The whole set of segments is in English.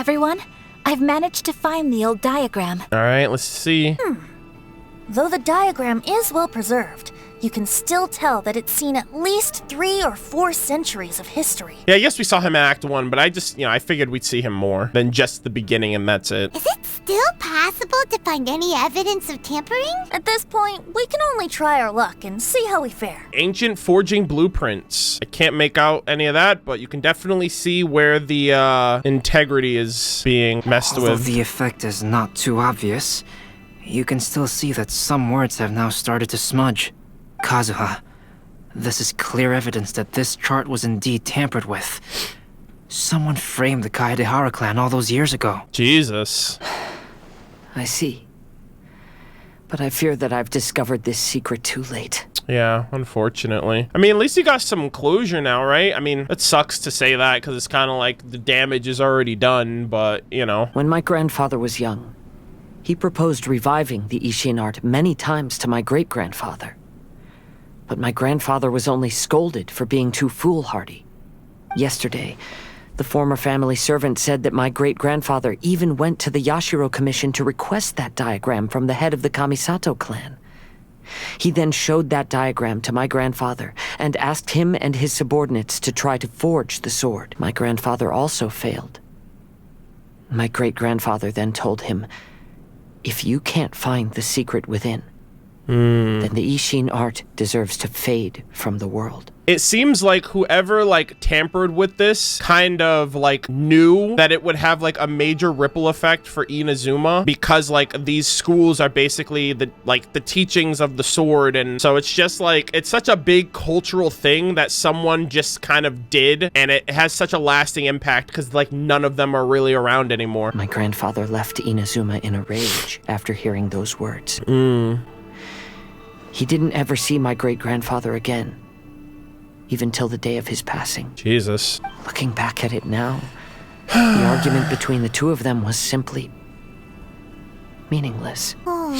Everyone, I've managed to find the old diagram. All right, let's see. Though the diagram is well preserved, you can still tell that it's seen at least 3 or 4 centuries of history. Yeah, I guess we saw him in Act 1, but I figured we'd see him more than just the beginning and that's it. Is it still possible to find any evidence of tampering? At this point, we can only try our luck and see how we fare. Ancient forging blueprints. I can't make out any of that, but you can definitely see where the integrity is being messed Although with. the effect is not too obvious, you can still see that some words have now started to smudge. Kazuha, this is clear evidence that this chart was indeed tampered with. Someone framed the Kaedehara clan all those years ago. Jesus. I see. But I fear that I've discovered this secret too late. Yeah, unfortunately. I mean, at least you got some closure now, right? I mean, it sucks to say that because it's kind of like the damage is already done, but, you know. When my grandfather was young, he proposed reviving the Ishin art many times to my great-grandfather. But my grandfather was only scolded for being too foolhardy. Yesterday, the former family servant said that my great-grandfather even went to the Yashiro Commission to request that diagram from the head of the Kamisato clan. He then showed that diagram to my grandfather and asked him and his subordinates to try to forge the sword. My grandfather also failed. My great-grandfather then told him, "If you can't find the secret within, then the Ishin art deserves to fade from the world." It seems like whoever tampered with this kind of knew that it would have a major ripple effect for Inazuma because these schools are basically the teachings of the sword, and so it's just it's such a big cultural thing that someone just kind of did, and it has such a lasting impact because none of them are really around anymore. My grandfather left Inazuma in a rage after hearing those words. He didn't ever see my great-grandfather again, even till the day of his passing. Jesus. Looking back at it now, the argument between the two of them was simply meaningless. Oh,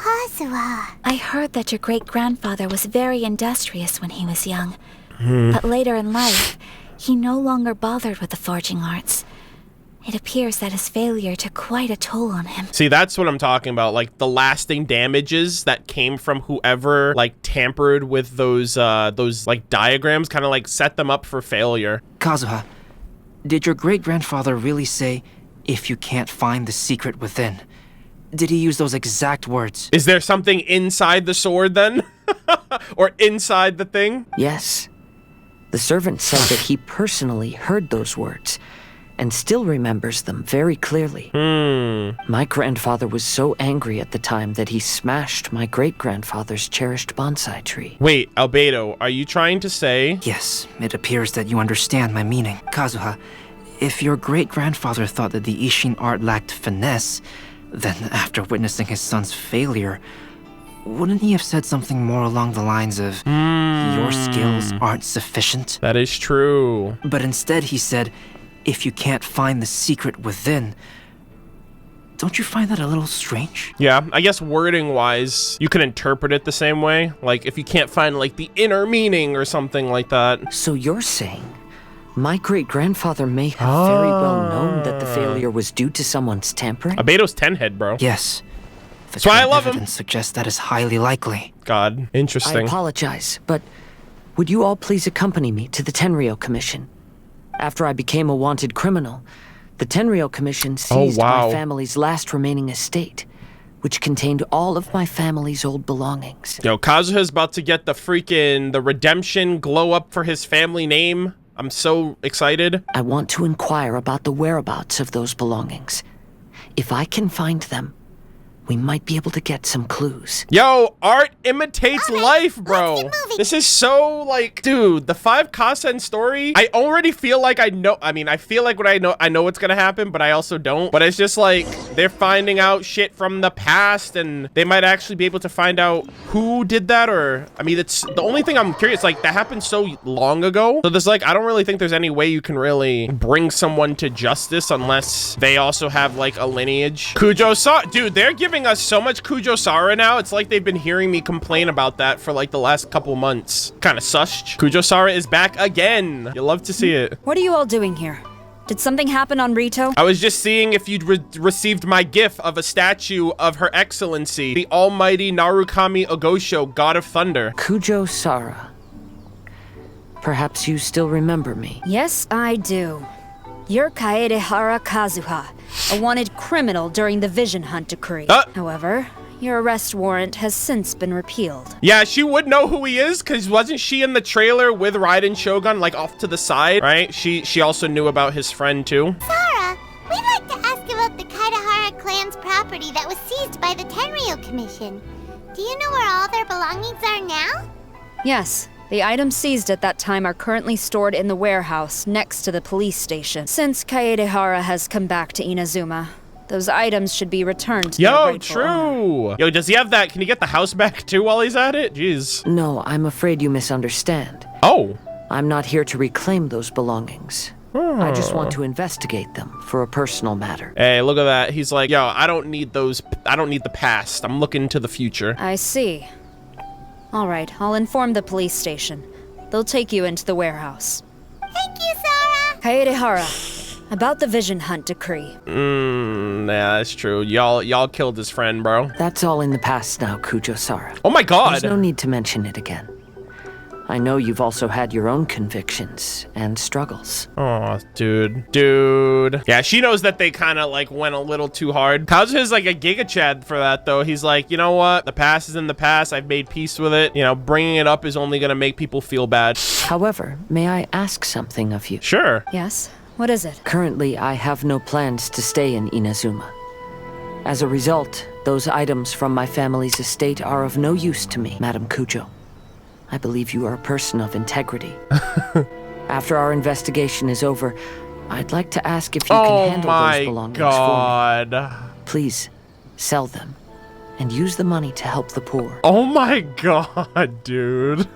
Kazuha. I heard that your great-grandfather was very industrious when he was young. But later in life, he no longer bothered with the forging arts. It appears that his failure took quite a toll on him. See, that's what I'm talking about. The lasting damages that came from whoever tampered with those diagrams kind of set them up for failure. Kazuha, did your great-grandfather really say, "If you can't find the secret within"? Did he use those exact words? Is there something inside the sword then? Or inside the thing? Yes. The servant said that he personally heard those words and still remembers them very clearly. My grandfather was so angry at the time that he smashed my great-grandfather's cherished bonsai tree. Wait, Albedo, are you trying to say? Yes, it appears that you understand my meaning. Kazuha, if your great-grandfather thought that the Ishin art lacked finesse, then after witnessing his son's failure, wouldn't he have said something more along the lines of, "Your skills aren't sufficient"? That is true. But instead he said, "If you can't find the secret within." Don't you find that a little strange? Yeah, I guess wording-wise, you can interpret it the same way. If you can't find, the inner meaning or something like that. So you're saying my great-grandfather may have very well known that the failure was due to someone's tampering? Albedo's 10-head, bro. Yes. That's why I love him. Evidence suggests that is highly likely. God, I interesting. apologize, but would you all please accompany me to the Tenryou Commission? After I became a wanted criminal, the Tenryou Commission seized my family's last remaining estate, which contained all of my family's old belongings. Yo, Kazuha's about to get the redemption glow up for his family name. I'm so excited. I want to inquire about the whereabouts of those belongings. If I can find them, we might be able to get some clues. Yo, art imitates life, bro. This is so dude, the 5 Kasen story, I already feel like I know. I mean, I feel like I know what's gonna happen, but I also don't. But it's just they're finding out shit from the past, and they might actually be able to find out who did that, or, I mean, it's the only thing I'm curious, that happened so long ago. So there's I don't really think there's any way you can really bring someone to justice unless they also have a lineage. Kujo-sa, dude, they're giving us so much Kujo-Sara now. It's like they've been hearing me complain about that for the last couple months. Kind of sushed. Kujo-Sara is back again. You'll love to see it. What are you all doing here? Did something happen on Rito? I was just seeing if you'd received my gift of a statue of Her Excellency, the Almighty Narukami Ogosho, God of Thunder. Kujo Sara. Perhaps you still remember me. Yes, I do. You're Kaedehara Kazuha, a wanted criminal during the Vision Hunt decree. However, your arrest warrant has since been repealed. Yeah, she would know who he is, because wasn't she in the trailer with Raiden Shogun, like, off to the side, right? She also knew about his friend, too. Sara, we'd like to ask about the Kaedehara clan's property that was seized by the Tenryo Commission. Do you know where all their belongings are now? Yes. The items seized at that time are currently stored in the warehouse next to the police station. Since Kaedehara has come back to Inazuma, those items should be returned to their rightful owner. Yo, does he have that? Can he get the house back too while he's at it? Jeez. No, I'm afraid you misunderstand. Oh. I'm not here to reclaim those belongings. I just want to investigate them for a personal matter. Hey, look at that. He's like, yo, I don't need those. I don't need the past. I'm looking to the future. I see. All right, I'll inform the police station. They'll take you into the warehouse. Thank you, Sara. Kaedehara, about the Vision Hunt decree. Yeah, that's true. Y'all killed his friend, bro. That's all in the past now, Kujo Sara. Oh my god. There's no need to mention it again. I know you've also had your own convictions and struggles. Oh, dude. Yeah, she knows that they kind of like went a little too hard. Kazuha's like a Giga Chad for that though. He's like, you know what? The past is in the past. I've made peace with it. You know, bringing it up is only gonna make people feel bad. However, may I ask something of you? Sure. Yes? What is it? Currently, I have no plans to stay in Inazuma. As a result, those items from my family's estate are of no use to me, Madam Kujo. I believe you are a person of integrity. After our investigation is over, I'd like to ask if you can handle those belongings for me. Please, sell them, and use the money to help the poor. Oh my god, dude.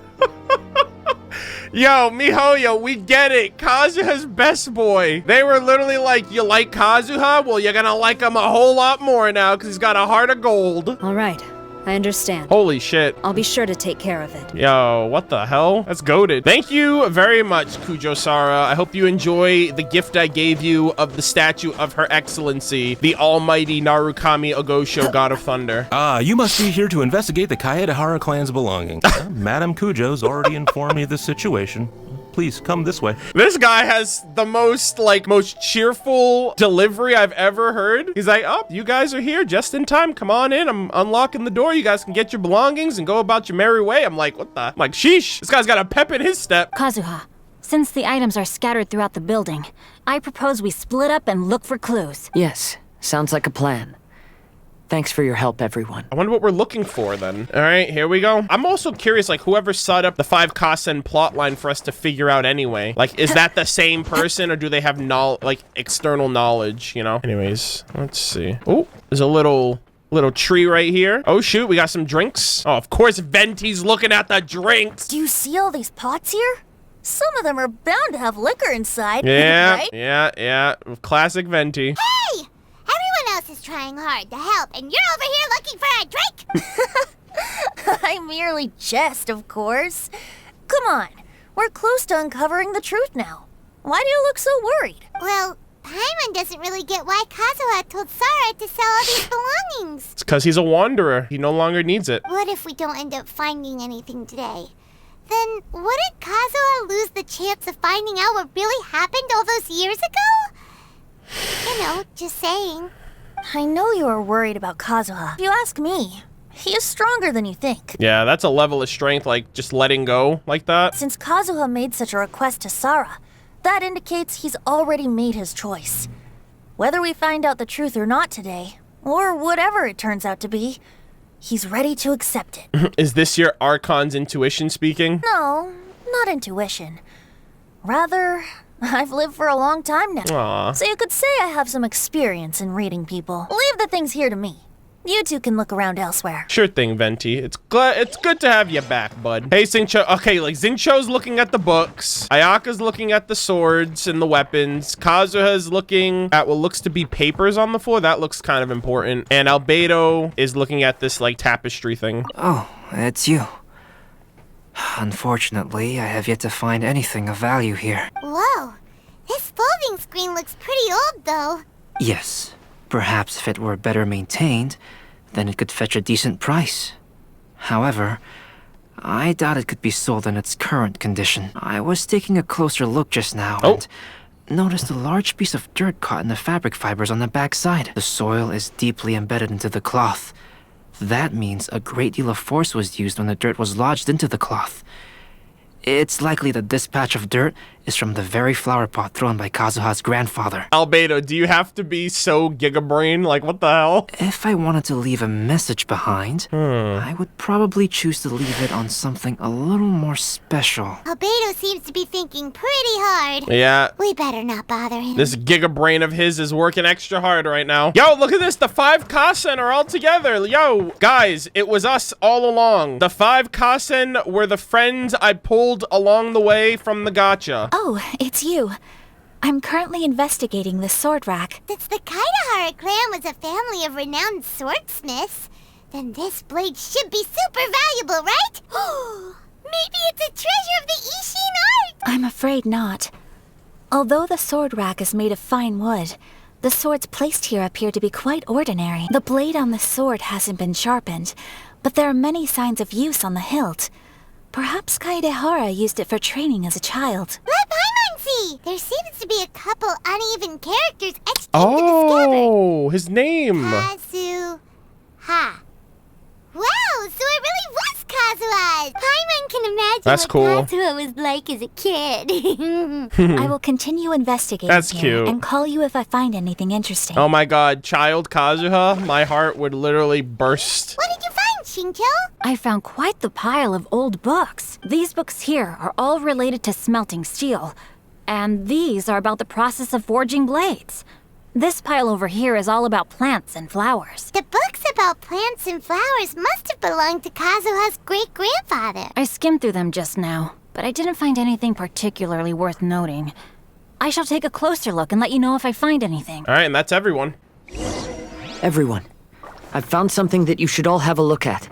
Yo, MiHoYo, we get it. Kazuha's best boy. They were literally like, you like Kazuha? Well, you're gonna like him a whole lot more now, because he's got a heart of gold. All right. I understand. Holy shit. I'll be sure to take care of it. Yo, what the hell? That's goated. Thank you very much, Kujo Sara. I hope you enjoy the gift I gave you of the statue of Her Excellency, the Almighty Narukami Ogosho, God of Thunder. You must be here to investigate the Kaedehara clan's belongings. Madam Kujo's already informed me of the situation. Please come this way. This guy has the most cheerful delivery I've ever heard. He's like, oh, you guys are here just in time. Come on in. I'm unlocking the door. You guys can get your belongings and go about your merry way. I'm like, what the? I'm like, sheesh. This guy's got a pep in his step. Kazuha, since the items are scattered throughout the building, I propose we split up and look for clues. Yes, sounds like a plan. Thanks for your help, everyone. I wonder what we're looking for then. All right, here we go. I'm also curious, like, whoever set up the 5 Kasen plotline for us to figure out anyway. Like, is that the same person or do they have external knowledge, you know? Anyways, let's see. Oh, there's a little tree right here. Oh, shoot, we got some drinks. Oh, of course, Venti's looking at the drinks. Do you see all these pots here? Some of them are bound to have liquor inside. Yeah, right? yeah. Classic Venti. Hey! Everyone else is trying hard to help, and you're over here looking for a drink? I merely jest, of course. Come on, we're close to uncovering the truth now. Why do you look so worried? Well, Paimon doesn't really get why Kazuha told Sara to sell all these belongings. It's because he's a wanderer. He no longer needs it. What if we don't end up finding anything today? Then wouldn't Kazuha lose the chance of finding out what really happened all those years ago? You know, just saying. I know you are worried about Kazuha. If you ask me, he is stronger than you think. Yeah, that's a level of strength, like just letting go like that. Since Kazuha made such a request to Sara, that indicates he's already made his choice. Whether we find out the truth or not today, or whatever it turns out to be, he's ready to accept it. Is this your Archon's intuition speaking? No, not intuition. Rather, I've lived for a long time now. Aww. So you could say I have some experience in reading people. Leave the things here to me. You two can look around elsewhere. Sure thing, Venti. It's good to have you back, bud. Hey, Xingqiu. Okay, like Xingqiu's looking at the books. Ayaka's looking at the swords and the weapons. Kazuha's looking at what looks to be papers on the floor. That looks kind of important. And Albedo is looking at this like tapestry thing. Oh, it's you. Unfortunately, I have yet to find anything of value here. Whoa, This folding screen looks pretty old, though. Yes. Perhaps if it were better maintained, then it could fetch a decent price. However, I doubt it could be sold in its current condition. I was taking a closer look just now and noticed a large piece of dirt caught in the fabric fibers on the back side. The soil is deeply embedded into the cloth. That means a great deal of force was used when the dirt was lodged into the cloth. It's likely that this patch of dirt is from the very flower pot thrown by Kazuha's grandfather. Albedo, do you have to be so gigabrain? Like, what the hell? If I wanted to leave a message behind, I would probably choose to leave it on something a little more special. Albedo seems to be thinking pretty hard. Yeah. We better not bother him. This gigabrain of his is working extra hard right now. Yo, look at this. The 5 Kasen are all together. Yo, guys, it was us all along. The 5 Kasen were the friends I pulled along the way from the gacha. Oh, it's you. I'm currently investigating the sword rack. Since the Kaidahara clan was a family of renowned swordsmiths, then this blade should be super valuable, right? Maybe it's a treasure of the Ishin art! I'm afraid not. Although the sword rack is made of fine wood, the swords placed here appear to be quite ordinary. The blade on the sword hasn't been sharpened, but there are many signs of use on the hilt. Perhaps Kaedehara used it for training as a child. Let Paimon see! There seems to be a couple uneven characters etched into the scabbard. Oh, his name. Kazuha. Wow, so it really was Kazuha's! Paimon can imagine That's what cool. Kazuha was like as a kid. I will continue investigating That's here cute. and call you if I find anything interesting. Oh my god, child Kazuha, my heart would literally burst. What did you find, Shinjo? I found quite the pile of old books. These books here are all related to smelting steel, and these are about the process of forging blades. This pile over here is all about plants and flowers. The books about plants and flowers must have belonged to Kazuha's great-grandfather. I skimmed through them just now, but I didn't find anything particularly worth noting. I shall take a closer look and let you know if I find anything. All right, and that's everyone. Everyone, I've found something that you should all have a look at.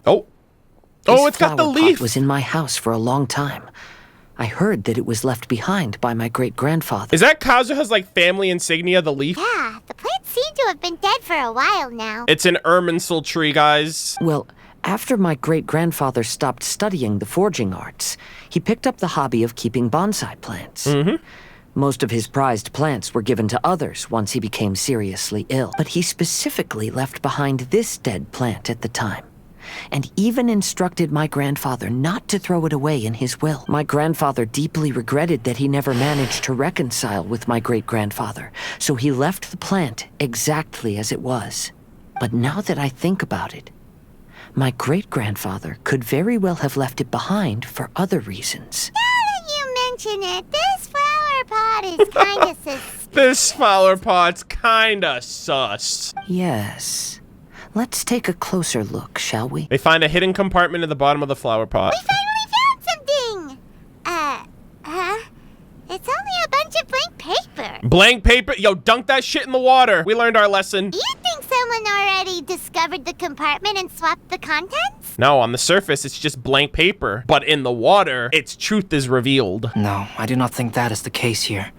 Oh. Oh, it's This got the flower leaf. pot was in my house for a long time. I heard that it was left behind by my great-grandfather. Is that Kazuha's, like, family insignia, the leaf? Yeah, the plants seem to have been dead for a while now. It's an Irminsul tree, guys. Well, after my great-grandfather stopped studying the forging arts, he picked up the hobby of keeping bonsai plants. Most of his prized plants were given to others once he became seriously ill. But he specifically left behind this dead plant at the time, and even instructed my grandfather not to throw it away in his will. My grandfather deeply regretted that he never managed to reconcile with my great-grandfather, so he left the plant exactly as it was. But now that I think about it, my great-grandfather could very well have left it behind for other reasons. Now that you mention it, this flower pot is kinda sus. This flower pot's kinda sus. Yes. Let's take a closer look, shall we? They find a hidden compartment at the bottom of the flower pot. We finally found something! It's only a bunch of blank paper. Blank paper? Yo, dunk that shit in the water. We learned our lesson. You think someone already discovered the compartment and swapped the contents? No, on the surface, it's just blank paper. But in the water, its truth is revealed. No, I do not think that is the case here.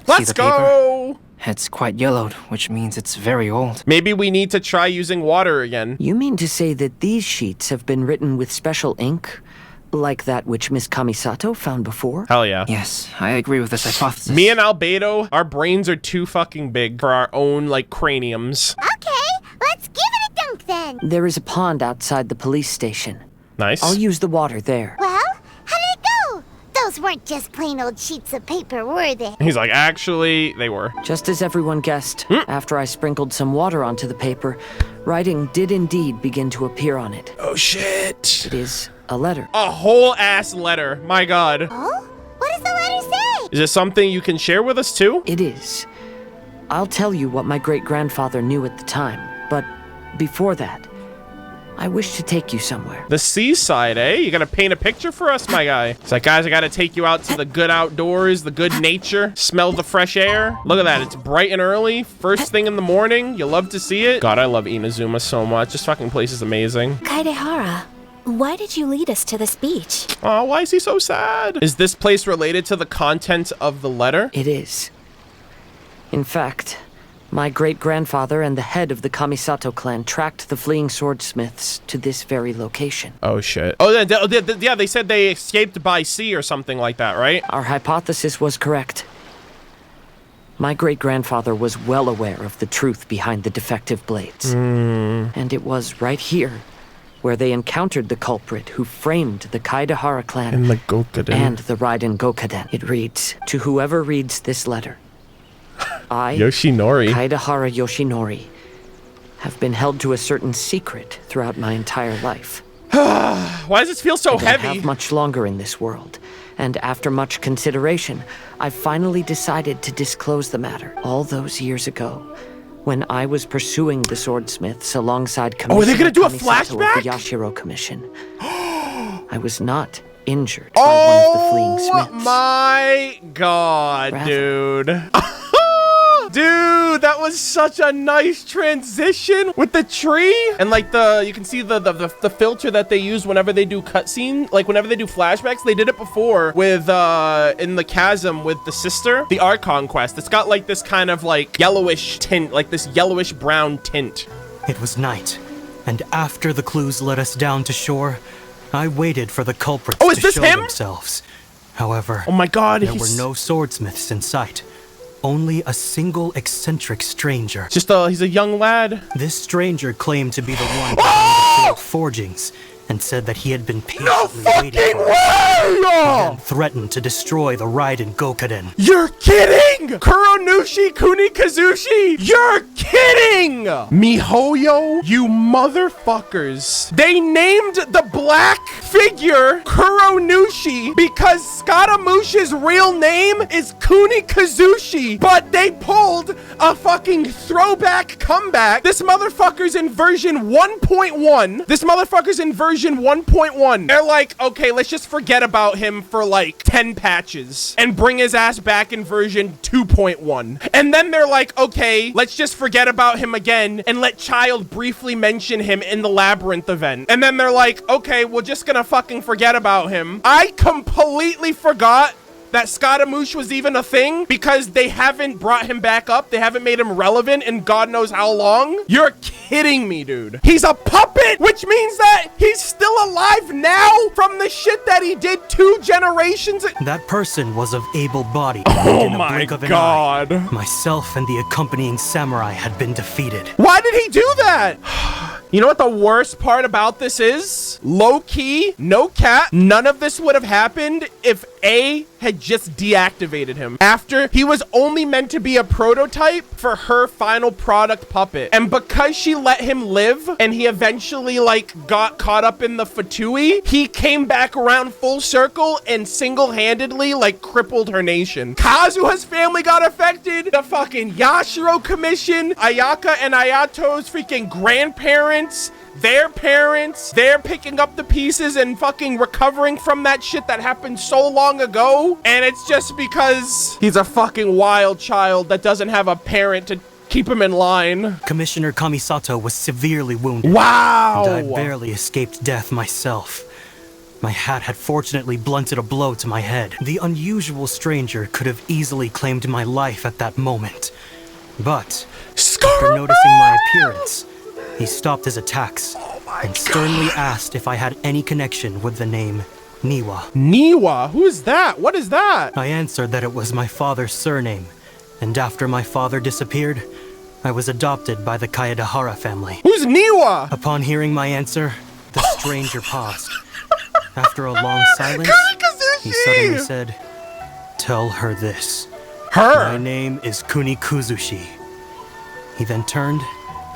Let's See the paper? go! It's quite yellowed, which means it's very old. Maybe we need to try using water again. You mean to say that these sheets have been written with special ink? Like that which Miss Kamisato found before? Hell yeah. Yes, I agree with this hypothesis. Me and Albedo, our brains are too fucking big for our own, like, craniums. Okay, let's give it a dunk then. There is a pond outside the police station. Nice. I'll use the water there. Well, how did it go? Those weren't just plain old sheets of paper, were they? He's like, actually, they were. Just as everyone guessed, after I sprinkled some water onto the paper, writing did indeed begin to appear on it. Oh, shit. It is a letter. A whole ass letter. My God. Oh? What does the letter say? Is this something you can share with us too? It is. I'll tell you what my great-grandfather knew at the time, but before that, I wish to take you somewhere. The seaside, eh? You gotta paint a picture for us, my guy. It's like, guys, I gotta take you out to the good outdoors, the good nature, smell the fresh air. Look at that. It's bright and early. First thing in the morning. You love to see it. God, I love Inazuma so much. This fucking place is amazing. Kaedehara, Why did you lead us to this beach? Oh, why is he so sad? Is this place related to the content of the letter? It is. In fact, my great-grandfather and the head of the Kamisato clan tracked the fleeing swordsmiths to this very location. Oh, shit. Oh, yeah, they said they escaped by sea or something like that, right? Our hypothesis was correct. My great-grandfather was well aware of the truth behind the defective blades. And it was right here where they encountered the culprit who framed the Kaedehara clan and the Gokaden. And the Raiden Gokaden. It reads, "To whoever reads this letter, I, Yoshinori, Kaedehara Yoshinori, have been held to a certain secret throughout my entire life. Why does this feel so heavy? I don't have much longer in this world, and after much consideration, I finally decided to disclose the matter. All those years ago, when I was pursuing the swordsmiths alongside Commissioner are they gonna do a Kamisato flashback? of the Yashiro Commission, I was not injured by one of the fleeing smiths. Oh my god, dude. Dude, that was such a nice transition with the tree and like you can see the filter that they use whenever they do cutscene, like whenever they do flashbacks. They did it before with in the chasm with the sister, the Archon quest. It's got like this kind of like yellowish tint, like this yellowish brown tint. It was night, and after the clues led us down to shore, I waited for the culprits to show themselves. However, oh my god, there were no swordsmiths in sight. Only a single eccentric stranger. He's a young lad. This stranger claimed to be the one behind the failed forgings and said that he had been patiently waiting for it. And threatened to destroy the Raiden Gokaden. You're kidding! Kuronushi Kunikazushi! You're kidding! Mihoyo, you motherfuckers. They named the black figure Kuronushi because Scaramuche's real name is Kunikazushi, but they pulled a fucking throwback comeback. This motherfucker's in version 1.1. This motherfucker's in version 1.1. They're like, okay, let's just forget about him for like 10 patches and bring his ass back in version 2.1. And then they're like, okay, let's just forget about him again and let Child briefly mention him in the Labyrinth event. And then they're like, okay, we're just gonna fucking forget about him. I completely forgot that Scaramuche was even a thing because they haven't brought him back up. They haven't made him relevant in God knows how long. You're kidding me, dude. He's a puppet, which means that he's still alive now from the shit that he did 2 generations ago. That person was of able body. Oh in a my blink of an god. eye, myself and the accompanying samurai had been defeated. Why did he do that? You know what the worst part about this is? Low key, no cap, none of this would have happened if A had just deactivated him after he was only meant to be a prototype for her final product puppet. And because she let him live and he eventually like got caught up in the Fatui, he came back around full circle and single-handedly like crippled her nation. Kazuha's family got affected. The fucking Yashiro Commission, Ayaka and Ayato's freaking grandparents, their parents, they're picking up the pieces and fucking recovering from that shit that happened so long ago. And it's just because he's a fucking wild child that doesn't have a parent to keep him in line. Commissioner Kamisato was severely wounded. Wow! And I barely escaped death myself. My hat had fortunately blunted a blow to my head. The unusual stranger could have easily claimed my life at that moment. But after noticing my appearance, he stopped his attacks and sternly asked if I had any connection with the name Niwa. Niwa? Who is that? What is that? I answered that it was my father's surname, and after my father disappeared, I was adopted by the Kaedehara family. Who's Niwa? Upon hearing my answer, the stranger paused. After a long silence, he suddenly said, "Tell her this. Her? My name is Kunikuzushi." He then turned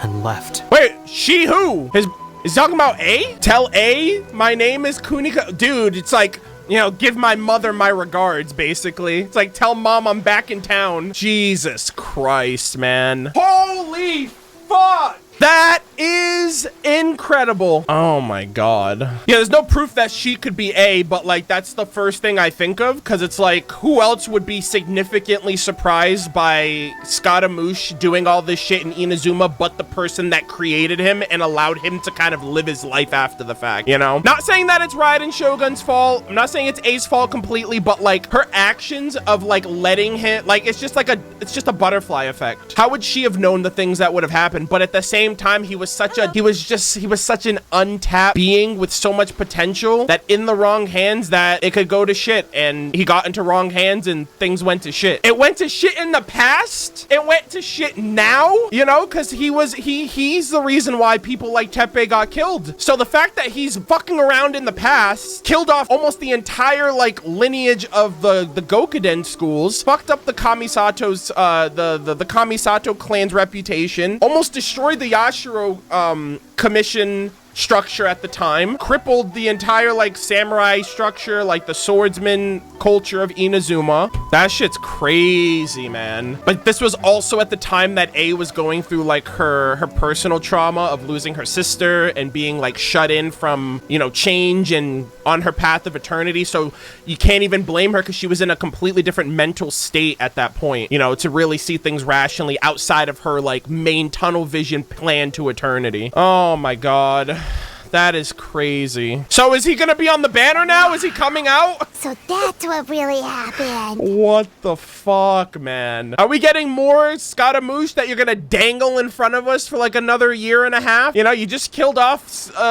and left. Wait, she who? Is he talking about A? Tell A my name is Kunika. Dude, it's like, you know, give my mother my regards, basically. It's like, tell mom I'm back in town. Jesus Christ, man. Holy fuck! That is incredible. Oh my god. Yeah, there's no proof that she could be A, but like that's the first thing I think of, because it's like, who else would be significantly surprised by Scaramouche doing all this shit in Inazuma but the person that created him and allowed him to kind of live his life after the fact, you know? Not saying that it's Raiden Shogun's fault. I'm not saying it's A's fault completely, but like her actions of like letting him, like it's just a butterfly effect. How would she have known the things that would have happened? But at the same time, he was such an untapped being with so much potential that in the wrong hands that it could go to shit, and he got into wrong hands and things went to shit. It went to shit in the past. It went to shit now, you know, because he's the reason why people like Teppei got killed. So the fact that he's fucking around in the past, killed off almost the entire like lineage of the Gokuden schools, fucked up the Kamisato's the Kamisato clan's reputation, almost destroyed the Yashiro commission structure at the time, crippled the entire like samurai structure, like the swordsman culture of Inazuma. That shit's crazy, man. But this was also at the time that A was going through like her personal trauma of losing her sister and being like shut in from, you know, change and on her path of eternity. So you can't even blame her, because she was in a completely different mental state at that point, you know, to really see things rationally outside of her like main tunnel vision plan to eternity. Oh my god. That is crazy. So is he gonna be on the banner now? Is he coming out? So that's what really happened. What the fuck, man? Are we getting more Scaramouche that you're gonna dangle in front of us for like another year and a half? You know, you just killed off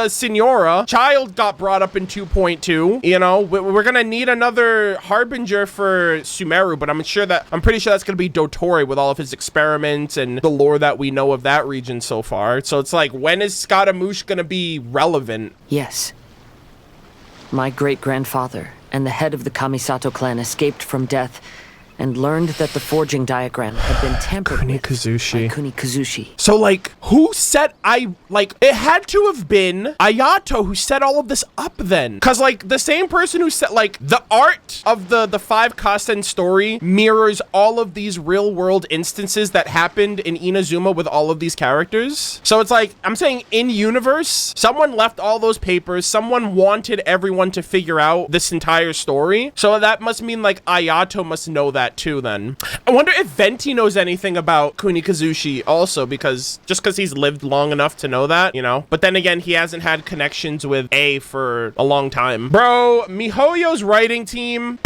Signora. Child got brought up in 2.2. You know, we're gonna need another harbinger for Sumeru, but I'm pretty sure that's gonna be Dotori with all of his experiments and the lore that we know of that region so far. So it's like, when is Scaramouche gonna be relevant? Yes. My great-grandfather and the head of the Kamisato clan escaped from death and learned that the forging diagram had been tampered with by Kunikazushi. So, like, who set it had to have been Ayato who set all of this up then. Because, like, the same person who set, like, the art of the 5 Kasen story mirrors all of these real-world instances that happened in Inazuma with all of these characters. So it's like, I'm saying in-universe, someone left all those papers, someone wanted everyone to figure out this entire story. So that must mean, like, Ayato must know that too then. I wonder if Venti knows anything about Kunikazushi also, because he's lived long enough to know that, you know? But then again, he hasn't had connections with A for a long time. Bro, MiHoYo's writing team,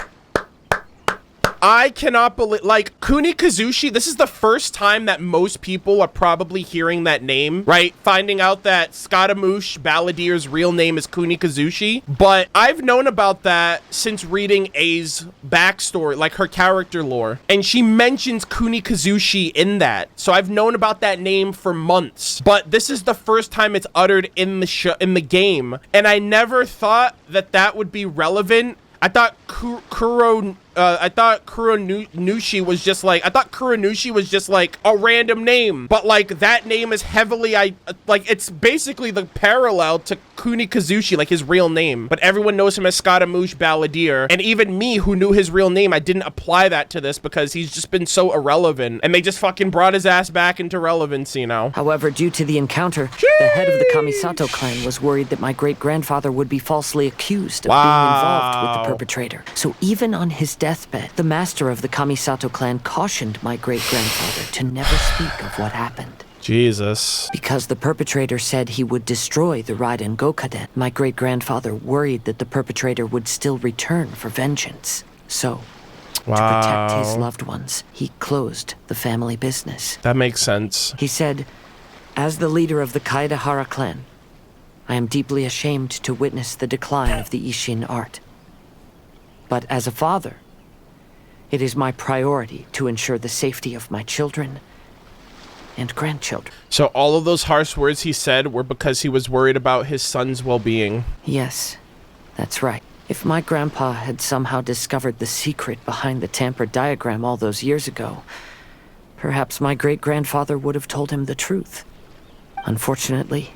I cannot believe, like, Kunikazushi, this is the first time that most people are probably hearing that name, right? Finding out that Scaramouche Balladier's real name is Kunikazushi. But I've known about that since reading A's backstory, like her character lore. And she mentions Kunikazushi in that. So I've known about that name for months. But this is the first time it's uttered in the game. And I never thought that would be relevant. I thought Kuronushi was just like, a random name, but like that name is heavily, it's basically the parallel to Kunikazushi, like his real name, but everyone knows him as Scaramouche Balladier. And even me, who knew his real name, I didn't apply that to this because he's just been so irrelevant, and they just fucking brought his ass back into relevance, you know? However, due to the encounter, the head of the Kamisato clan was worried that my great-grandfather would be falsely accused of being involved with the perpetrator. So even on his deathbed, the master of the Kamisato clan cautioned my great-grandfather to never speak of what happened. Jesus. Because the perpetrator said he would destroy the Raiden Gokuden, my great-grandfather worried that the perpetrator would still return for vengeance. So, to protect his loved ones, he closed the family business. That makes sense. He said, "As the leader of the Kaedehara clan, I am deeply ashamed to witness the decline of the Ishin art. But as a father, it is my priority to ensure the safety of my children and grandchildren." So all of those harsh words he said were because he was worried about his son's well-being. Yes, that's right. If my grandpa had somehow discovered the secret behind the tampered diagram all those years ago, perhaps my great-grandfather would have told him the truth. Unfortunately,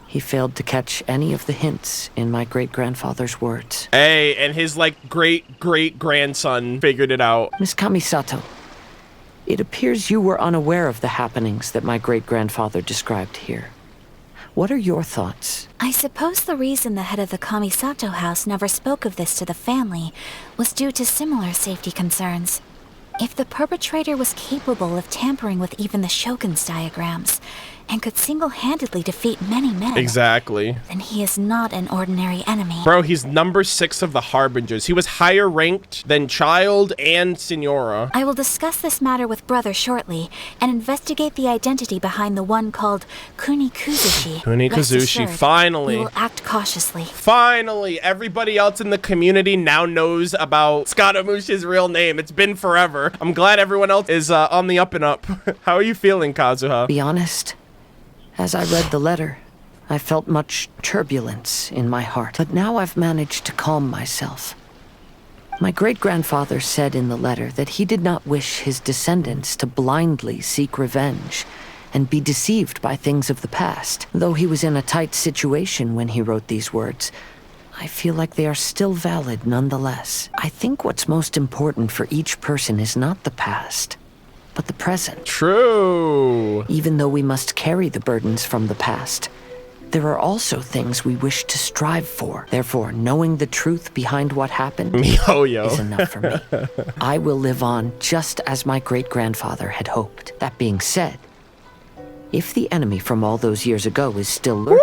he failed to catch any of the hints in my great-grandfather's words. Hey, and his, like, great-great-grandson figured it out. Miss Kamisato, it appears you were unaware of the happenings that my great-grandfather described here. What are your thoughts? I suppose the reason the head of the Kamisato house never spoke of this to the family was due to similar safety concerns. If the perpetrator was capable of tampering with even the Shogun's diagrams, and could single-handedly defeat many men. Exactly. Then he is not an ordinary enemy. Bro, he's number 6 of the Harbingers. He was higher ranked than Child and Signora. I will discuss this matter with Brother shortly, and investigate the identity behind the one called Kunikuzushi. Kunikuzushi, finally. We will act cautiously. Finally, everybody else in the community now knows about Scaramuche's real name. It's been forever. I'm glad everyone else is on the up and up. How are you feeling, Kazuha? Be honest. As I read the letter, I felt much turbulence in my heart, but now I've managed to calm myself. My great-grandfather said in the letter that he did not wish his descendants to blindly seek revenge and be deceived by things of the past. Though he was in a tight situation when he wrote these words, I feel like they are still valid nonetheless. I think what's most important for each person is not the past, but the present. True. Even though we must carry the burdens from the past, there are also things we wish to strive for. Therefore, knowing the truth behind what happened is enough for me. I will live on just as my great-grandfather had hoped. That being said, if the enemy from all those years ago is still lurking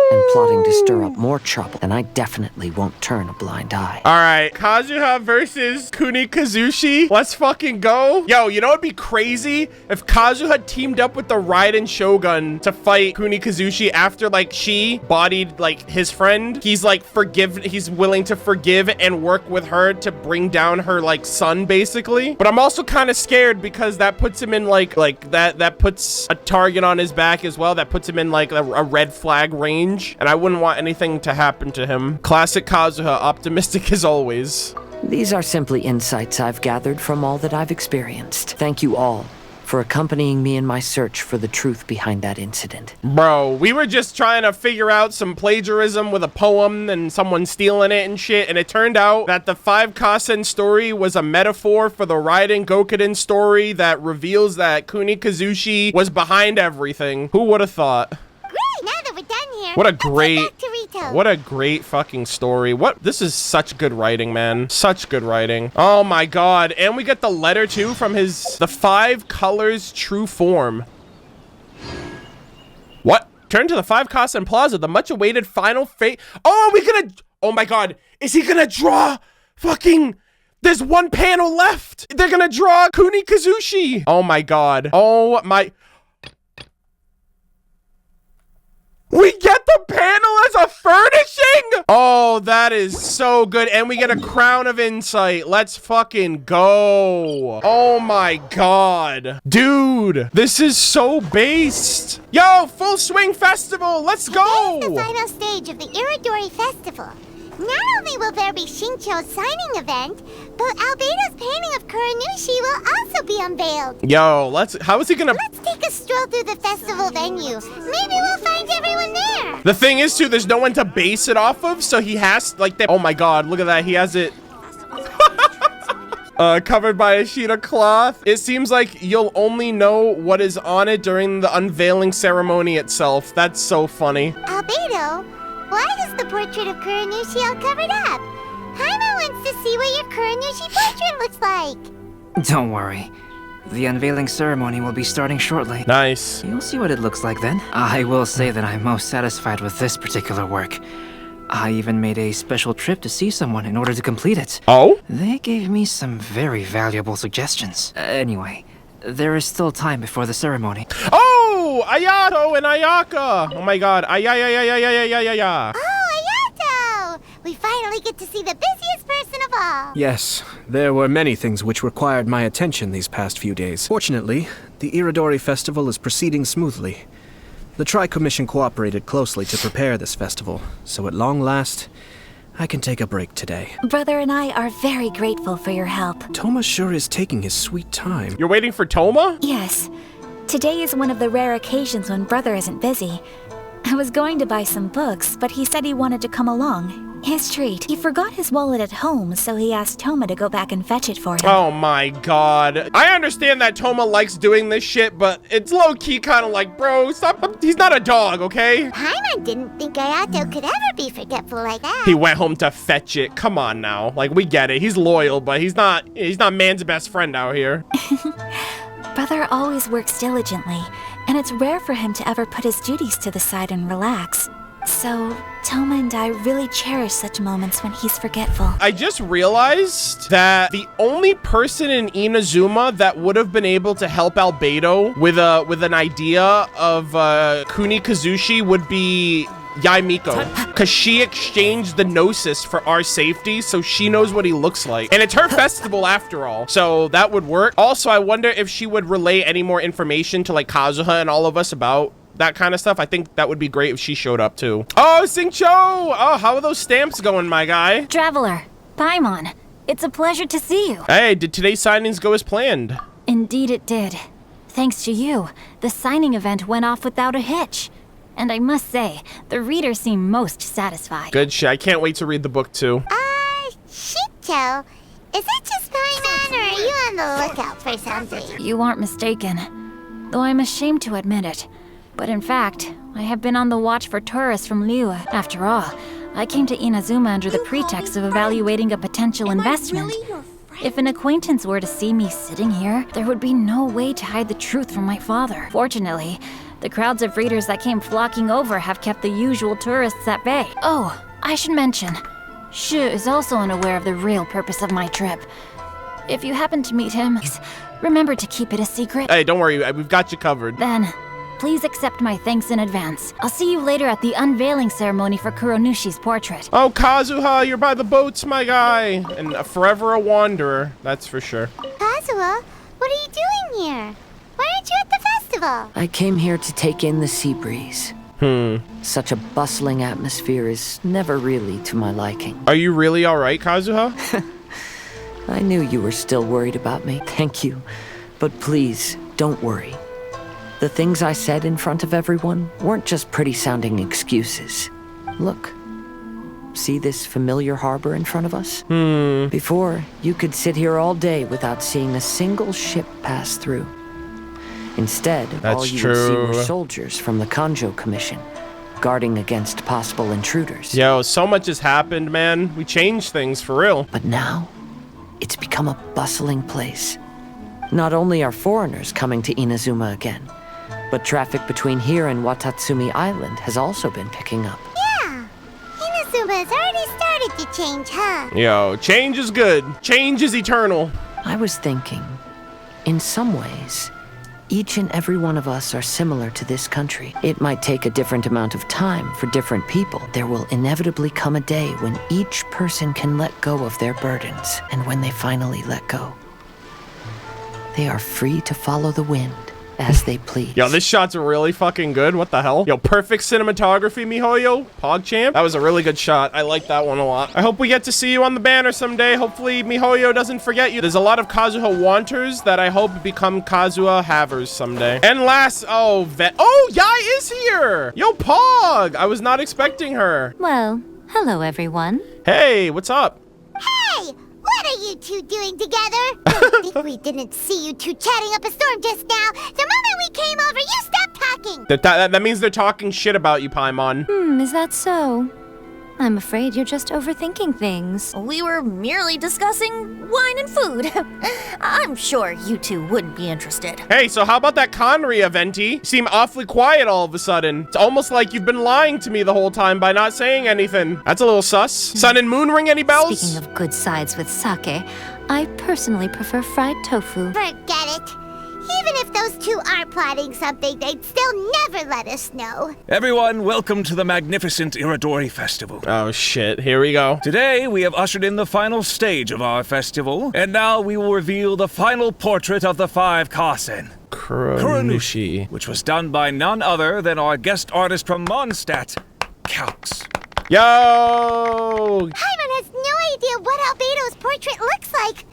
and plotting to stir up more trouble, then I definitely won't turn a blind eye. All right, Kazuha versus Kunikuzushi. Let's fucking go. Yo, you know what'd be crazy? If Kazuha teamed up with the Raiden Shogun to fight Kunikuzushi after, like, she bodied, like, his friend. He's, like, he's willing to forgive and work with her to bring down her, like, son, basically. But I'm also kind of scared because that puts him in, like that puts a target on his back as well. That puts him in, like, a red flag range. And I wouldn't want anything to happen to him. Classic Kazuha, optimistic as always. These are simply insights I've gathered from all that I've experienced. Thank you all for accompanying me in my search for the truth behind that incident. Bro, we were just trying to figure out some plagiarism with a poem and someone stealing it and shit, and it turned out that the 5 Kasen story was a metaphor for the Raiden Gokuden story that reveals that Kunikuzushi was behind everything. Who would have thought? Now that we're done here, what a great fucking story. This is such good writing, man. Such good writing. Oh my god. And we get the letter too from the 5 colors true form. What? Turn to the 5 Kasen Plaza, the much awaited final fate. Oh my god. Is he gonna draw fucking... There's one panel left. They're gonna draw Kunikuzushi. Oh my god. Oh my... We get the panel as a furnishing? Oh, that is so good. And we get a crown of insight. Let's fucking go. Oh my god. Dude, this is so based. Yo, full swing festival. Let's go. Today's the final stage of the Irodori festival. Not only will there be Shincho's signing event, but Albedo's painting of Kuranushi will also be unveiled. Yo, how is he gonna... Let's take a stroll through the festival venue. Maybe we'll find everyone there. The thing is, too, there's no one to base it off of, so he has, like, oh my god, look at that. He has it... covered by a sheet of cloth. It seems like you'll only know what is on it during the unveiling ceremony itself. That's so funny. Albedo? Why is the portrait of Kuranushi all covered up? Paimon wants to see what your Kuranushi portrait looks like. Don't worry. The unveiling ceremony will be starting shortly. Nice. You'll see what it looks like then. I will say that I'm most satisfied with this particular work. I even made a special trip to see someone in order to complete it. Oh? They gave me some very valuable suggestions. Anyway, there is still time before the ceremony. Oh, Ayato and Ayaka. Oh my god. Ayaya. Oh, Ayato! We finally get to see the busiest person of all. Yes, there were many things which required my attention these past few days. Fortunately, the Irodori festival is proceeding smoothly. The Tri-Commission cooperated closely to prepare this festival, so at long last, I can take a break today. Brother and I are very grateful for your help. Toma sure is taking his sweet time. You're waiting for Toma? Yes. Today is one of the rare occasions when Brother isn't busy. I was going to buy some books, but he said he wanted to come along. His treat. He forgot his wallet at home, so he asked Toma to go back and fetch it for him. Oh my god. I understand that Toma likes doing this shit, but it's low-key kind of like, bro, stop. He's not a dog, okay? Paimon didn't think Ayato could ever be forgetful like that. He went home to fetch it. Come on now. Like, we get it. He's loyal, but he's not man's best friend out here. Brother always works diligently, and it's rare for him to ever put his duties to the side and relax. So, Toma and I really cherish such moments when he's forgetful. I just realized that the only person in Inazuma that would have been able to help Albedo with an idea of Kuni Kazushi would be Yae Miko, because she exchanged the Gnosis for our safety, so she knows what he looks like. And it's her festival after all, so that would work. Also, I wonder if she would relay any more information to like Kazuha and all of us about that kind of stuff. I think that would be great if she showed up too. Oh, Singcho! Oh, how are those stamps going, my guy? Traveler, Paimon, it's a pleasure to see you. Hey, did today's signings go as planned? Indeed it did. Thanks to you, the signing event went off without a hitch. And I must say, the readers seem most satisfied. Good shit. I can't wait to read the book too. Shincho, is it just Paimon, or are you on the lookout for something? You aren't mistaken, though I'm ashamed to admit it. But in fact, I have been on the watch for tourists from Liyue. After all, I came to Inazuma under the pretext of evaluating a potential investment. If an acquaintance were to see me sitting here, there would be no way to hide the truth from my father. Fortunately, the crowds of readers that came flocking over have kept the usual tourists at bay. Oh, I should mention, Shu is also unaware of the real purpose of my trip. If you happen to meet him, remember to keep it a secret. Hey, don't worry, we've got you covered. Then, please accept my thanks in advance. I'll see you later at the unveiling ceremony for Kuronushi's portrait. Oh, Kazuha, you're by the boats, my guy. And forever a wanderer, that's for sure. Kazuha, what are you doing here? Why aren't you at the festival? I came here to take in the sea breeze. Such a bustling atmosphere is never really to my liking. Are you really alright, Kazuha? I knew you were still worried about me. Thank you. But please, don't worry. The things I said in front of everyone weren't just pretty-sounding excuses. Look. See this familiar harbor in front of us? Before, you could sit here all day without seeing a single ship pass through. Instead, all you would see were soldiers from the Kanjo Commission, guarding against possible intruders. Yo, so much has happened, man. We changed things for real. But now, it's become a bustling place. Not only are foreigners coming to Inazuma again, but traffic between here and Watatsumi Island has also been picking up. Yeah, Inazuma's already started to change, huh? Yo, change is good. Change is eternal. I was thinking, in some ways, each and every one of us are similar to this country. It might take a different amount of time for different people. There will inevitably come a day when each person can let go of their burdens. And when they finally let go, they are free to follow the wind as they please. Yo, this shot's really fucking good. What the hell? Yo, perfect cinematography, miHoYo. PogChamp. That was a really good shot. I like that one a lot. I hope we get to see you on the banner someday. Hopefully, miHoYo doesn't forget you. There's a lot of Kazuha wanters that I hope become Kazuha havers someday. And last, oh, Yae is here. Yo, Pog. I was not expecting her. Well, hello, everyone. Hey, what's up? Hey! What are you two doing together? I think we didn't see you two chatting up a storm just now. The moment we came over, you stopped talking. That means they're talking shit about you, Paimon. Is that so? I'm afraid you're just overthinking things. We were merely discussing wine and food. I'm sure you two wouldn't be interested. Hey, so how about that Conria, Venti? You seem awfully quiet all of a sudden. It's almost like you've been lying to me the whole time by not saying anything. That's a little sus. Sun and Moon, ring any bells? Speaking of good sides with sake, I personally prefer fried tofu. Forget it. Even if those two are plotting something, they'd still never let us know. Everyone, welcome to the magnificent Irodori Festival. Oh shit, here we go. Today, we have ushered in the final stage of our festival, and now we will reveal the final portrait of the 5 Kasen. Kuronushi. Which was done by none other than our guest artist from Mondstadt, Calx. Yo! Paimon has no idea what Albedo's portrait looks like.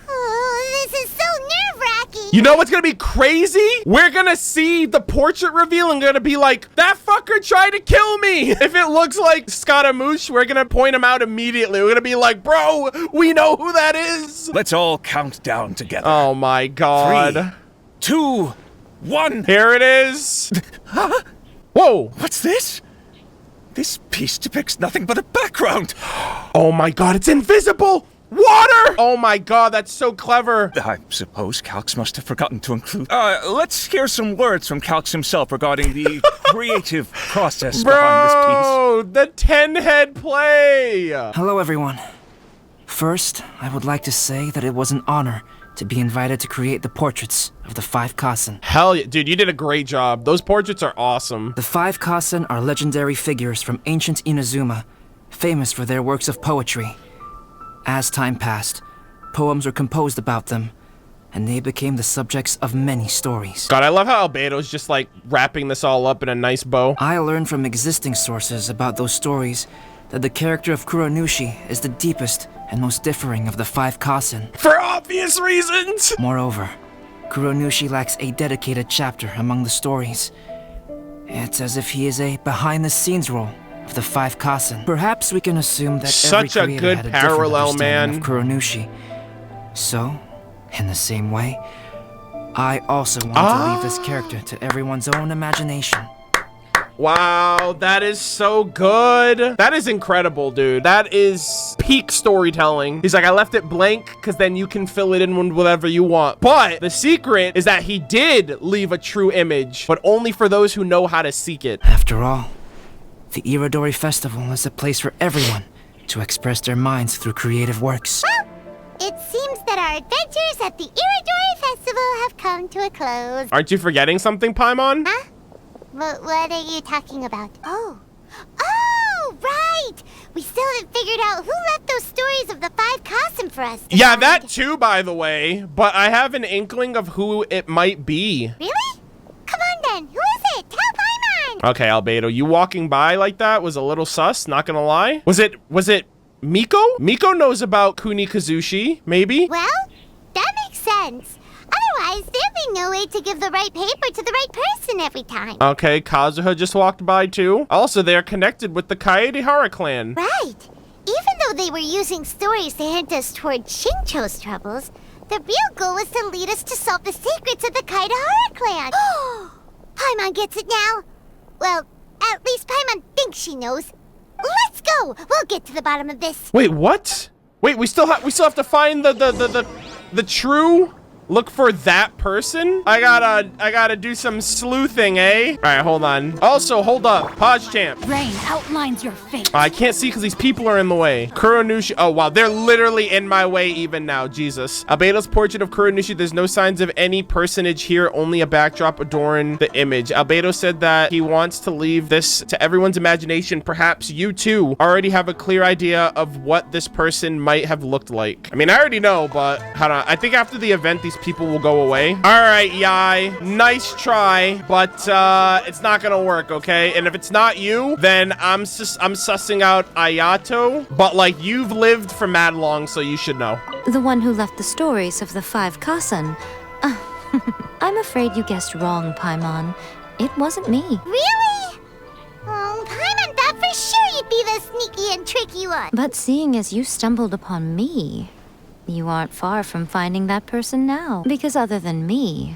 Oh, this is so nerve-wracking. lucky. You know what's gonna be crazy? We're gonna see the portrait reveal and gonna be like, that fucker tried to kill me. If it looks like Scaramouche, we're gonna point him out immediately. We're gonna be like, bro, we know who that is. Let's all count down together. Oh my God. 3, 2, 1. Here it is. Huh? Whoa. What's this? This piece depicts nothing but a background. Oh my God, it's invisible. Water! Oh my God, that's so clever. I suppose Calx must have forgotten to include... let's hear some words from Calx himself regarding the creative process behind this piece. Bro, the 10-head play. Hello, everyone. First, I would like to say that it was an honor to be invited to create the portraits of the 5 Kasen. Hell yeah, dude, you did a great job. Those portraits are awesome. The 5 Kasen are legendary figures from ancient Inazuma, famous for their works of poetry. As time passed, poems were composed about them, and they became the subjects of many stories. God, I love how Albedo's just like wrapping this all up in a nice bow. I learned from existing sources about those stories that the character of Kuronushi is the deepest and most differing of the 5 Kasen. For obvious reasons! Moreover, Kuronushi lacks a dedicated chapter among the stories. It's as if he is a behind-the-scenes role of the 5 Kasen. Perhaps we can assume that such every a creator good had a parallel, different man. understanding of Kuronushi. So, in the same way, I also want to leave this character to everyone's own imagination. Wow, that is so good. That is incredible, dude. That is peak storytelling. He's like, I left it blank because then you can fill it in with whatever you want. But the secret is that he did leave a true image, but only for those who know how to seek it. After all, the Irodori Festival is a place for everyone to express their minds through creative works. Well, it seems that our adventures at the Irodori Festival have come to a close. Aren't you forgetting something, Paimon? Huh? What are you talking about? Oh, right! We still haven't figured out who left those stories of the 5 Kasen for us. Yeah, that too, by the way. But I have an inkling of who it might be. Really? Come on then, who is it? Tell Paimon! Okay, Albedo, you walking by like that was a little sus, not gonna lie. Was it Miko? Miko knows about Kuni Kazushi, maybe? Well, that makes sense. Otherwise, there'd be no way to give the right paper to the right person every time. Okay, Kazuha just walked by too. Also, they're connected with the Kaedehara clan. Right. Even though they were using stories to hint us toward Shincho's troubles, the real goal was to lead us to solve the secrets of the Kaedehara clan. Paimon gets it now. Well, at least Paimon thinks she knows. Let's go. We'll get to the bottom of this. Wait, what? Wait, we still have to find the true. Look for that person? I gotta do some sleuthing, eh? All right, hold on. Also, hold up. Pause champ. Rain outlines your fate. I can't see because these people are in the way. Kuronushi. Oh, wow. They're literally in my way even now. Jesus. Albedo's portrait of Kuronushi. There's no signs of any personage here. Only a backdrop adorn the image. Albedo said that he wants to leave this to everyone's imagination. Perhaps you too already have a clear idea of what this person might have looked like. I mean, I already know, but hold on. I think after the event, these people will go away. All right, Yai. Nice try, but it's not gonna work, okay? And if it's not you, then I'm sussing out Ayato, but like you've lived for mad long, so you should know. The one who left the stories of the 5 Kasen. I'm afraid you guessed wrong, Paimon. It wasn't me. Really? Oh, Paimon thought for sure you'd be the sneaky and tricky one. But seeing as you stumbled upon me, you aren't far from finding that person now. Because other than me,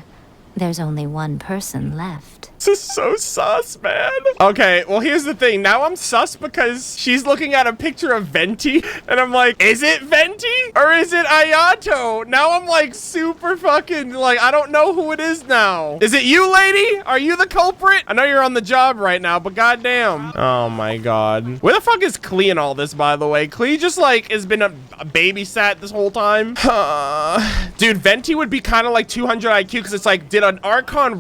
there's only one person left. This is so sus, man. Okay, well, here's the thing. Now I'm sus because she's looking at a picture of Venti, and I'm like, is it Venti or is it Ayato? Now I'm like super fucking, like, I don't know who it is now. Is it you, lady? Are you the culprit? I know you're on the job right now, but goddamn. Oh my God. Where the fuck is Klee in all this, by the way? Klee just like has been a babysat this whole time. Dude, Venti would be kind of like 200 IQ because it's like, did an Archon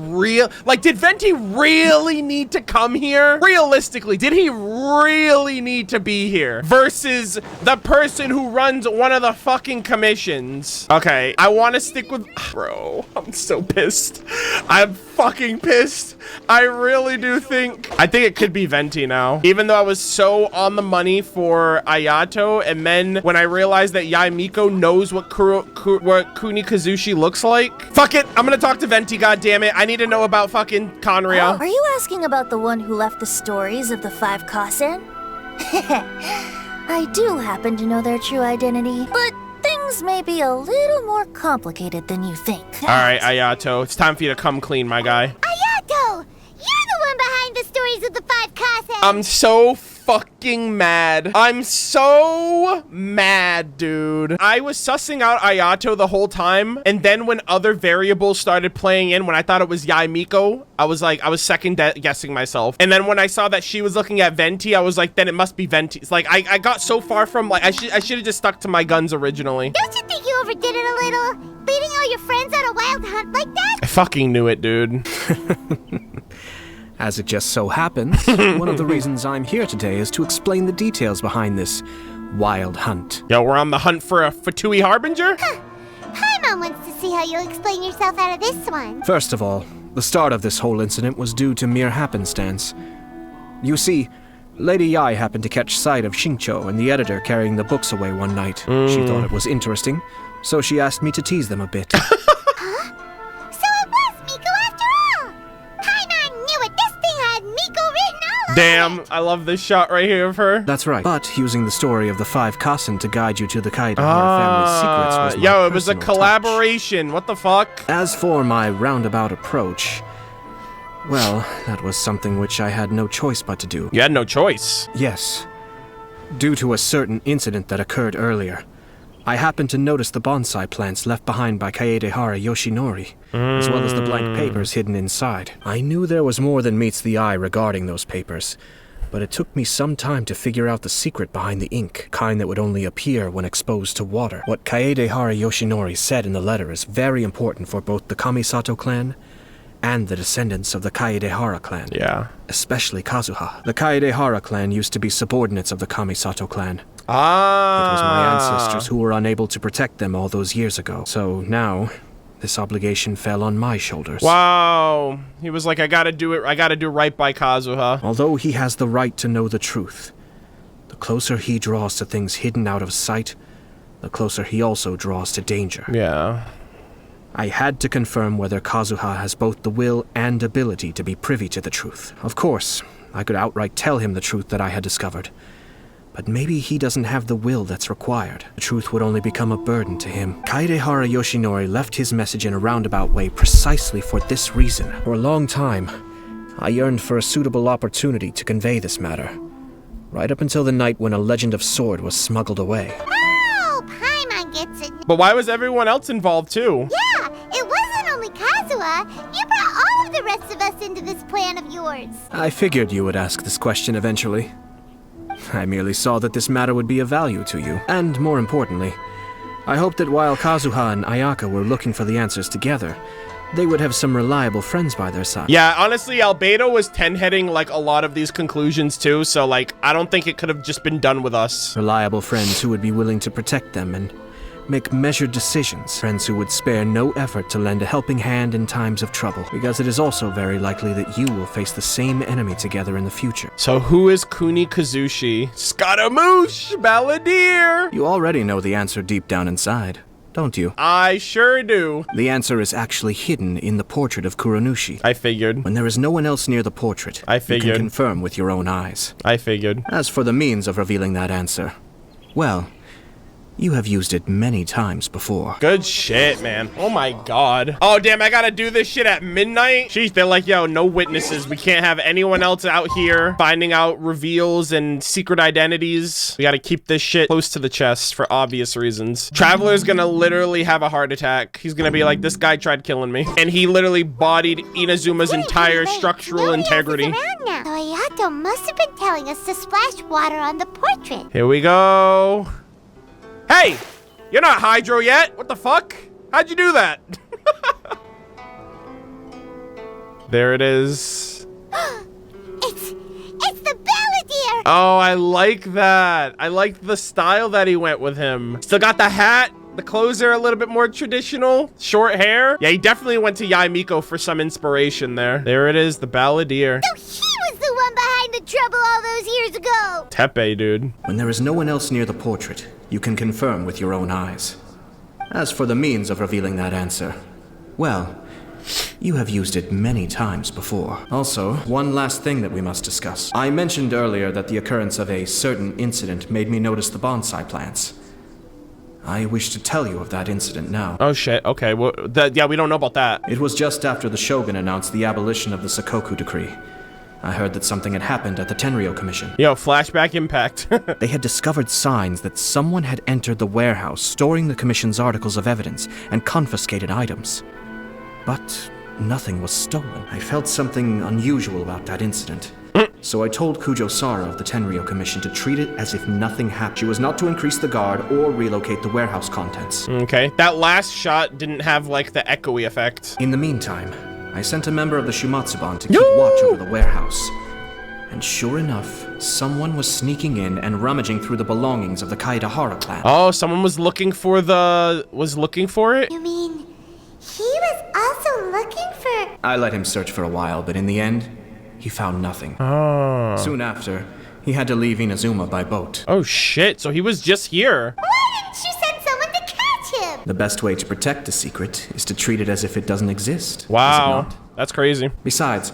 did Venti really need to come here? Realistically, did he really need to be here? Versus the person who runs one of the fucking commissions. Okay, I want to stick with... Bro, I'm so pissed. I'm fucking pissed. I really do think. I think it could be Venti now. Even though I was so on the money for Ayato, and then when I realized that Yae Miko knows what Kuni Kazushi looks like. Fuck it. I'm gonna talk to Venti, goddammit. I need to know about fucking Conria. Are you asking about the one who left the stories of the 5 Kasen? I do happen to know their true identity, but things may be a little more complicated than you think. All right, Ayato, it's time for you to come clean, my guy. Ayato! You're the one behind the stories of the 5 Kasen! I'm so fucking mad. I'm so mad, dude. I was sussing out Ayato the whole time, and then when other variables started playing in, when I thought it was Yae Miko, I was second guessing myself. And then when I saw that she was looking at Venti, I was like, then it must be Venti. It's like, I got so far from, like, I should have just stuck to my guns originally. Don't you think you overdid it a little? Leading all your friends on a wild hunt like that? I fucking knew it, dude. As it just so happens, one of the reasons I'm here today is to explain the details behind this wild hunt. Yo, we're on the hunt for a Fatui Harbinger? Paimon wants to see how you'll explain yourself out of this one. First of all, the start of this whole incident was due to mere happenstance. You see, Lady Yae happened to catch sight of Shincho and the editor carrying the books away one night. She thought it was interesting, so she asked me to tease them a bit. Damn, I love this shot right here of her. That's right. But using the story of the 5 Kasen to guide you to the Kaedehara family's secrets was my yo, it was a personal collaboration. touch. What the fuck? As for my roundabout approach, well, that was something which I had no choice but to do. You had no choice? Yes. Due to a certain incident that occurred earlier, I happened to notice the bonsai plants left behind by Kaedehara Yoshinori, as well as the blank papers hidden inside. I knew there was more than meets the eye regarding those papers, but it took me some time to figure out the secret behind the ink, kind that would only appear when exposed to water. What Kaedehara Yoshinori said in the letter is very important for both the Kamisato clan and the descendants of the Kaedehara clan. Yeah. Especially Kazuha. The Kaedehara clan used to be subordinates of the Kamisato clan. Ah. It was my ancestors who were unable to protect them all those years ago. So now, this obligation fell on my shoulders. Wow. He was like, I gotta do it. I gotta do right by Kazuha. Although he has the right to know the truth, the closer he draws to things hidden out of sight, the closer he also draws to danger. Yeah. I had to confirm whether Kazuha has both the will and ability to be privy to the truth. Of course, I could outright tell him the truth that I had discovered. But maybe he doesn't have the will that's required. The truth would only become a burden to him. Kaedehara Yoshinori left his message in a roundabout way precisely for this reason. For a long time, I yearned for a suitable opportunity to convey this matter. Right up until the night when a legend of sword was smuggled away. Oh, Paimon gets it. But why was everyone else involved too? Yeah, it wasn't only Kazuha. You brought all of the rest of us into this plan of yours. I figured you would ask this question eventually. I merely saw that this matter would be of value to you. And more importantly, I hoped that while Kazuha and Ayaka were looking for the answers together, they would have some reliable friends by their side. Yeah, honestly, Albedo was 10-heading like a lot of these conclusions too, so like, I don't think it could have just been done with us. Reliable friends who would be willing to protect them and make measured decisions. Friends who would spare no effort to lend a helping hand in times of trouble. Because it is also very likely that you will face the same enemy together in the future. So who is Kuni Kazushi? Scaramouche! Balladeer! You already know the answer deep down inside, don't you? I sure do. The answer is actually hidden in the portrait of Kuronushi. I figured. When there is no one else near the portrait, I figured. You can confirm with your own eyes. I figured. As for the means of revealing that answer, well, you have used it many times before. Good shit, man. Oh my god. Oh, damn, I gotta do this shit at midnight? Jeez, they're like, yo, no witnesses. We can't have anyone else out here finding out reveals and secret identities. We gotta keep this shit close to the chest for obvious reasons. Traveler's gonna literally have a heart attack. He's gonna be like, this guy tried killing me. And he literally bodied Inazuma's entire structural integrity. Now. So Ayato must have been telling us to splash water on the portrait. Here we go. Hey, you're not Hydro yet. What the fuck? How'd you do that? There it is. It's the Balladeer. Oh, I like that. I like the style that he went with him. Still got the hat. The clothes are a little bit more traditional. Short hair. Yeah, he definitely went to Yaimiko for some inspiration there. There it is, the balladeer. So he was the one behind the trouble all those years ago. Tepe, dude. When there is no one else near the portrait, you can confirm with your own eyes. As for the means of revealing that answer, well, you have used it many times before. Also, one last thing that we must discuss. I mentioned earlier that the occurrence of a certain incident made me notice the bonsai plants. I wish to tell you of that incident now. Oh shit, okay, well, yeah, we don't know about that. It was just after the Shogun announced the abolition of the Sakoku decree. I heard that something had happened at the Tenryou Commission. Yo, flashback impact. They had discovered signs that someone had entered the warehouse storing the Commission's articles of evidence and confiscated items. But nothing was stolen. I felt something unusual about that incident. So I told Kujo Sara of the Tenryou Commission to treat it as if nothing happened. She was not to increase the guard or relocate the warehouse contents. Okay, that last shot didn't have like the echoey effect. In the meantime, I sent a member of the Shumatsuban to keep watch over the warehouse. And sure enough, someone was sneaking in and rummaging through the belongings of the Kaedahara clan. Oh, someone was looking for it? You mean he was also looking for... I let him search for a while, but in the end, he found nothing. Oh. Soon after, he had to leave Inazuma by boat. Oh shit, so he was just here. Why didn't you send someone to catch him? The best way to protect a secret is to treat it as if it doesn't exist. Wow, is it not? That's crazy. Besides,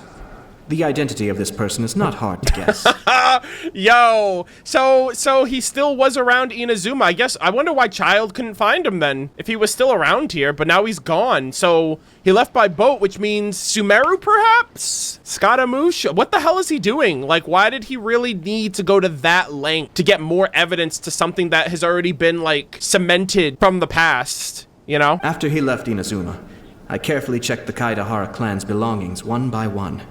the identity of this person is not hard to guess. Yo, so he still was around Inazuma. I wonder why Child couldn't find him then, if he was still around here, but now he's gone. So he left by boat, which means Sumeru, perhaps? Scaramouche? What the hell is he doing? Like, why did he really need to go to that length to get more evidence to something that has already been, like, cemented from the past, you know? After he left Inazuma, I carefully checked the Kaedahara clan's belongings one by one,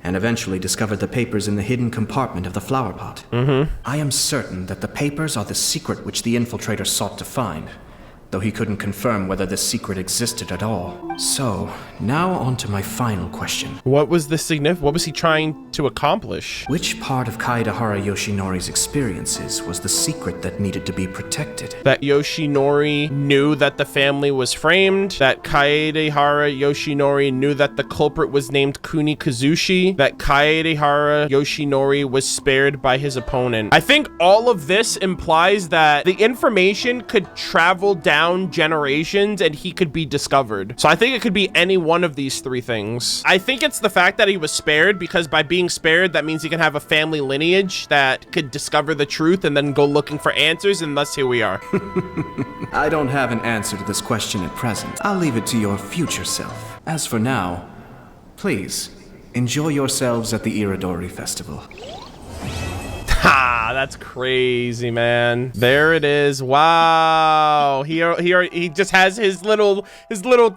and eventually discovered the papers in the hidden compartment of the flower pot. I am certain that the papers are the secret which the infiltrator sought to find, though he couldn't confirm whether this secret existed at all. So, now on to my final question. What was he trying to accomplish? Which part of Kaedahara Yoshinori's experiences was the secret that needed to be protected? That Yoshinori knew that the family was framed, that Kaedehara Yoshinori knew that the culprit was named Kuni Kazushi, that Kaedehara Yoshinori was spared by his opponent. I think all of this implies that the information could travel down generations and he could be discovered. So I think it could be any one of these three things. I think it's the fact that he was spared, because by being spared, that means he can have a family lineage that could discover the truth and then go looking for answers, and thus here we are. I don't have an answer to this question at present. I'll leave it to your future self. As for now, please, enjoy yourselves at the Irodori Festival. Ha, that's crazy, man. There it is. Wow. He just has his little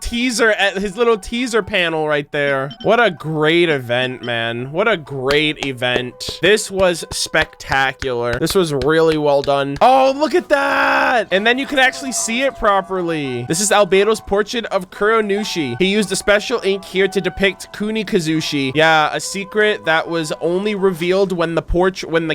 teaser panel right there. What a great event, man. What a great event. This was spectacular. This was really well done. Oh, look at that. And then you can actually see it properly. This is Albedo's portrait of Kuronushi. He used a special ink here to depict Kuni Kazushi. Yeah, a secret that was only revealed when the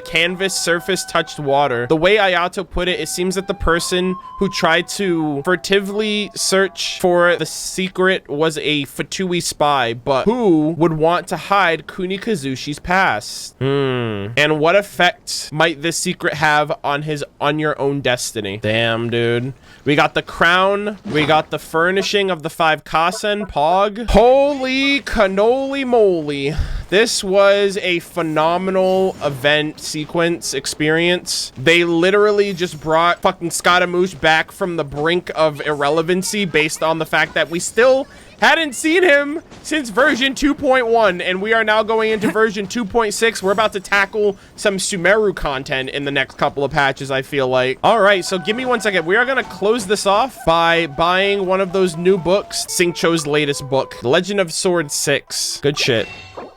canvas surface touched water. The way Ayato put it seems that the person who tried to furtively search for the secret was a Fatui spy, but who would want to hide Kuni Kazushi's past? And what effect might this secret have on your own destiny? Damn, dude. We got the crown. We got the furnishing of the 5 Kasen Pog. Holy cannoli moly. This was a phenomenal event sequence experience. They literally just brought fucking Scaramouche back from the brink of irrelevancy based on the fact that we still hadn't seen him since version 2.1, and we are now going into version 2.6. We're about to tackle some Sumeru content in the next couple of patches, I feel like. All right, so give me 1 second. We are going to close this off by buying one of those new books, Singcho's latest book, Legend of Sword 6. Good shit.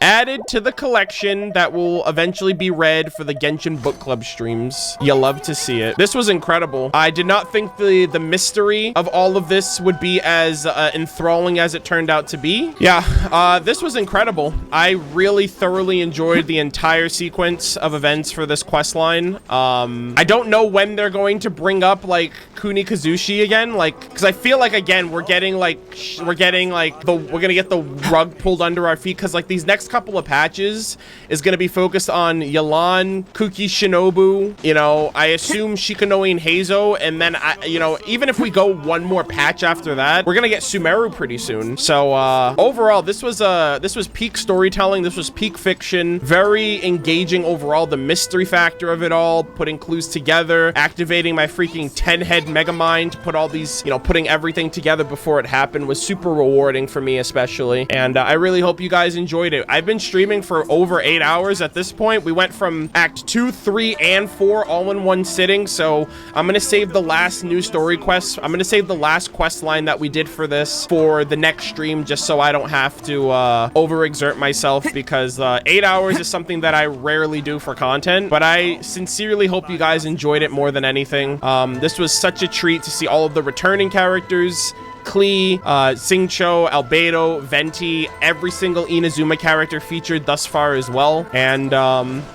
added to the collection that will eventually be read for the Genshin book club streams. You love to see it. This was incredible. I did not think the mystery of all of this would be as enthralling as it turned out to be. Yeah, this was incredible. I really thoroughly enjoyed the entire sequence of events for this quest line. I don't know when they're going to bring up like Kuni Kazushi again, like, because I feel like again we're gonna get the rug pulled under our feet, because like these next couple of patches is gonna be focused on Yelan, Kuki Shinobu, you know, I assume Shikanoe and Heizo, and then you know, even if we go one more patch after that, we're gonna get Sumeru pretty soon. So overall, this was peak storytelling, this was peak fiction, very engaging overall. The mystery factor of it all, putting clues together, activating my freaking 10-head mega mind to put all these, you know, putting everything together before it happened was super rewarding for me especially, and I really hope you guys enjoyed it. I've been streaming for over 8 hours at this point. We went from Act 2, 3, and 4 all in one sitting, so I'm gonna save the last new story quest. I'm gonna save the last quest line that we did for this for the next stream, just so I don't have to overexert myself, because 8 hours is something that I rarely do for content, but I sincerely hope you guys enjoyed it more than anything. This was such a treat to see all of the returning characters. Klee, Xingqiu, Albedo, Venti, every single Inazuma character featured thus far as well. And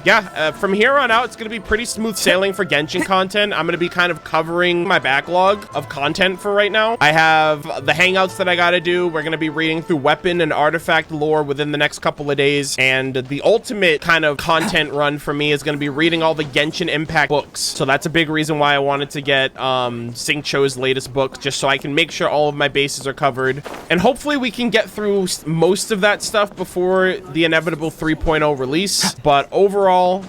yeah, from here on out, it's going to be pretty smooth sailing for Genshin content. I'm going to be kind of covering my backlog of content for right now. I have the hangouts that I got to do. We're going to be reading through weapon and artifact lore within the next couple of days. And the ultimate kind of content run for me is going to be reading all the Genshin Impact books. So that's a big reason why I wanted to get Xingqiu's latest book, just so I can make sure all of my bases are covered, and hopefully we can get through most of that stuff before the inevitable 3.0 release. But overall,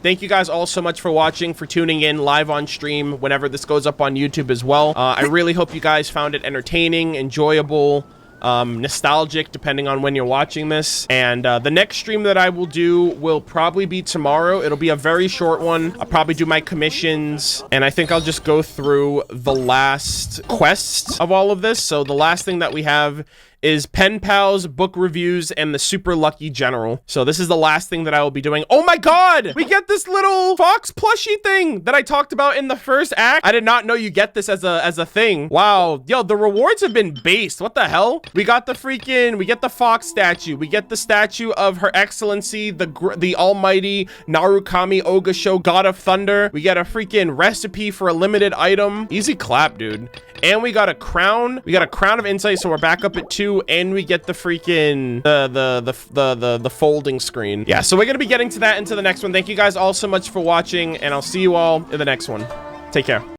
thank you guys all so much for watching, for tuning in live on stream whenever this goes up on YouTube as well. I really hope you guys found it entertaining, enjoyable, nostalgic, depending on when you're watching this. And the next stream that I will do will probably be tomorrow. It'll be a very short one. I'll probably do my commissions, and I think I'll just go through the last quests of all of this. So the last thing that we have is Pen Pals, book reviews, and the Super Lucky General. So this is the last thing that I will be doing. Oh my god! We get this little fox plushie thing that I talked about in the first act. I did not know you get this as a thing. Wow. Yo, the rewards have been based. What the hell? We got the freaking, we get the fox statue. We get the statue of Her Excellency, the almighty Narukami Ogasho, God of Thunder. We get a freaking recipe for a limited item. Easy clap, dude. And we got a crown. We got a crown of insight, so we're back up at 2, and we get the freaking the folding screen. Yeah, so we're gonna be getting to that into the next one. Thank you guys all so much for watching, and I'll see you all in the next one. Take care.